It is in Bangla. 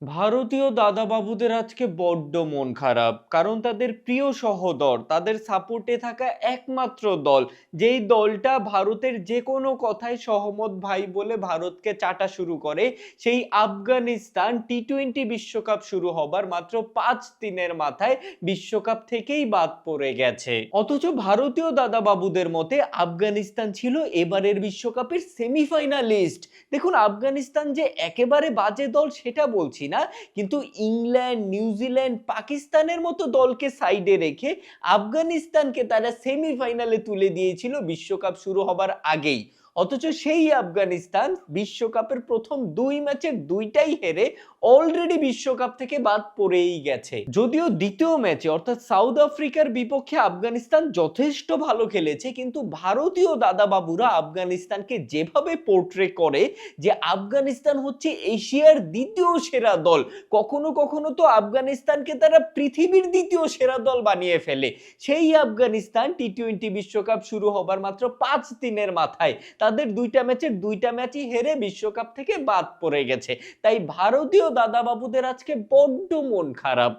ভারতীয় দাদাবাবুদের আজকে বড্ড মন খারাপ, কারণ তাদের প্রিয় সহদর, তাদের সাপোর্টে থাকা একমাত্র দল, যেই দলটা ভারতের যে কোনো কথায় সহমত ভাই বলে ভারতকে চাটা শুরু করে, সেই আফগানিস্তান টি-20 বিশ্বকাপ শুরু হবার মাত্র 5 দিনের মাথায় বিশ্বকাপ থেকেই বাদ পড়ে গেছে। অথচ ভারতীয় দাদাবাবুদের মতে আফগানিস্তান ছিল এবারের বিশ্বকাপের সেমিফাইনালিস্ট। দেখুন, আফগানিস্তান যে একেবারে বাজে দল সেটা বলছি না, কিন্তু ইংল্যান্ড, নিউজিল্যান্ড, পাকিস্তানের মতো দলকে সাইডে রেখে আফগানিস্তানকে তারা সেমিফাইনালে তুলে দিয়েছিল বিশ্বকাপ শুরু হবার আগেই। অথচ সেই আফগানিস্তান বিশ্বকাপের প্রথম 2 ম্যাচের 2টাই হেরে অলরেডি বিশ্বকাপ থেকে বাদ পড়েই গেছে। যদিও দ্বিতীয় ম্যাচে অর্থাৎ সাউথ আফ্রিকার বিপক্ষে আফগানিস্তান যথেষ্ট ভালো খেলেছে, কিন্তু ভারতীয় দাদাবাবুরা আফগানিস্তানকে যেভাবে পোর্ট্রে করে যে আফগানিস্তান হচ্ছে এশিয়ার দ্বিতীয় সেরা দল, কখনো কখনো তো আফগানিস্তানকে তারা পৃথিবীর দ্বিতীয় সেরা দল বানিয়ে ফেলে, সেই আফগানিস্তান টি-20 বিশ্বকাপ শুরু হবার মাত্র 5 দিনের মাথায় তাদের 2টা ম্যাচের 2টা ম্যাচই হেরে বিশ্বকাপ থেকে বাদ পড়ে গেছে। তাই ভারতীয় দাদাবাবুদের আজকে বড্ড মন খারাপ।